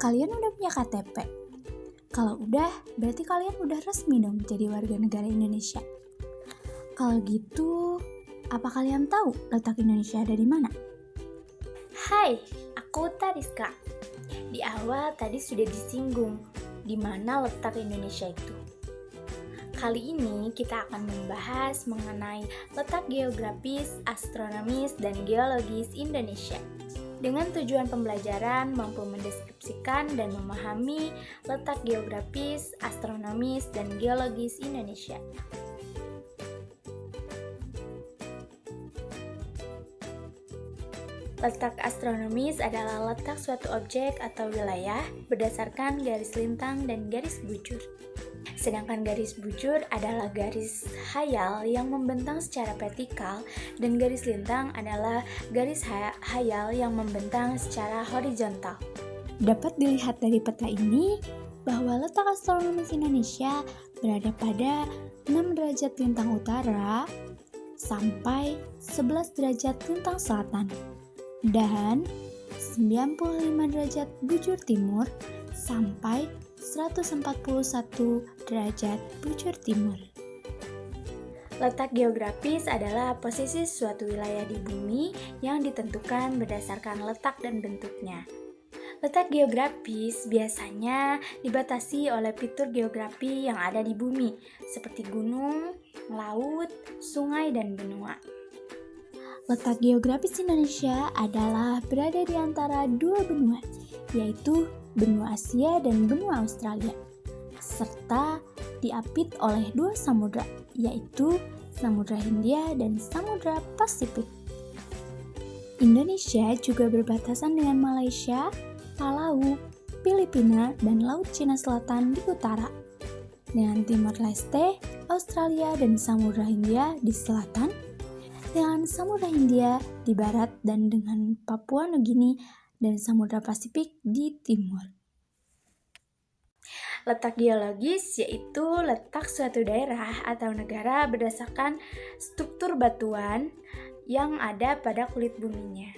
Kalian udah punya KTP? Kalau udah, berarti kalian udah resmi dong jadi warga negara Indonesia. Kalau gitu, apa kalian tahu letak Indonesia ada di mana? Hai, aku Tariska. Di awal tadi sudah disinggung di mana letak Indonesia itu. Kali ini kita akan membahas mengenai letak geografis, astronomis, dan geologis Indonesia. Dengan tujuan pembelajaran mampu mendeskripsikan dan memahami letak geografis, astronomis, dan geologis Indonesia. Letak astronomis adalah letak suatu objek atau wilayah berdasarkan garis lintang dan garis bujur. Sedangkan garis bujur adalah garis hayal yang membentang secara vertikal dan garis lintang adalah garis hayal yang membentang secara horizontal. Dapat dilihat dari peta ini bahwa letak astronomis Indonesia berada pada 6 derajat lintang utara sampai 11 derajat lintang selatan dan 95 derajat bujur timur sampai 141 derajat bujur timur. Letak geografis adalah posisi suatu wilayah di bumi yang ditentukan berdasarkan letak dan bentuknya. Letak geografis biasanya dibatasi oleh fitur geografi yang ada di bumi, seperti gunung, laut, sungai, dan benua. Letak geografis Indonesia adalah berada di antara dua benua, yaitu benua Asia dan benua Australia, serta diapit oleh dua samudra, yaitu Samudra Hindia dan Samudra Pasifik. Indonesia juga berbatasan dengan Malaysia, Palau, Filipina, dan Laut Cina Selatan di utara, dengan Timor Leste, Australia, dan Samudra Hindia di selatan, dengan Samudra Hindia di barat, dan dengan Papua Nugini dan Samudra Pasifik di timur. Letak geologis yaitu letak suatu daerah atau negara berdasarkan struktur batuan yang ada pada kulit buminya.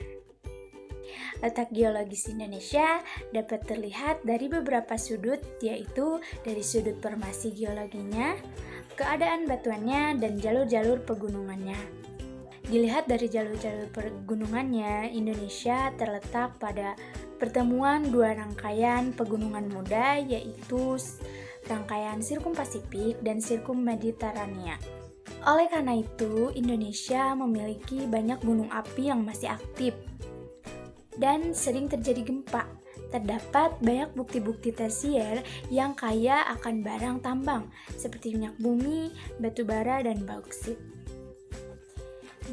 Letak geologis Indonesia dapat terlihat dari beberapa sudut, yaitu dari sudut formasi geologinya, keadaan batuannya, dan jalur-jalur pegunungannya. Dilihat dari jalur-jalur pegunungannya, Indonesia terletak pada pertemuan dua rangkaian pegunungan muda, yaitu rangkaian Sirkum Pasifik dan Sirkum Mediterania. Oleh karena itu, Indonesia memiliki banyak gunung api yang masih aktif dan sering terjadi gempa. Terdapat banyak bukti-bukti tersier yang kaya akan barang tambang, seperti minyak bumi, batu bara, dan bauksit.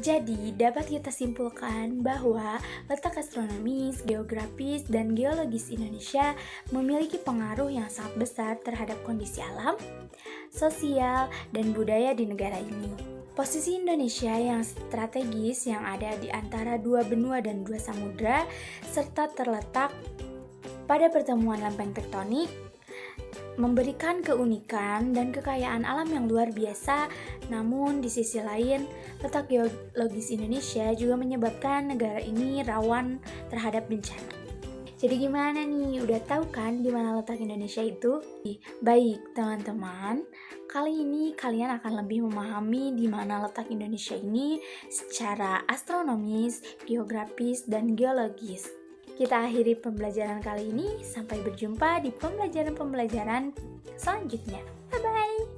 Jadi, dapat kita simpulkan bahwa letak astronomis, geografis, dan geologis Indonesia memiliki pengaruh yang sangat besar terhadap kondisi alam, sosial, dan budaya di negara ini. Posisi Indonesia yang strategis yang ada di antara dua benua dan dua samudra, serta terletak pada pertemuan lempeng tektonik, memberikan keunikan dan kekayaan alam yang luar biasa. Namun di sisi lain, letak geologis Indonesia juga menyebabkan negara ini rawan terhadap bencana. Jadi gimana nih? Udah tahu kan di mana letak Indonesia itu? Baik, teman-teman. Kali ini kalian akan lebih memahami di mana letak Indonesia ini secara astronomis, geografis, dan geologis. Kita akhiri pembelajaran kali ini. Sampai berjumpa di pembelajaran-pembelajaran selanjutnya. Bye-bye!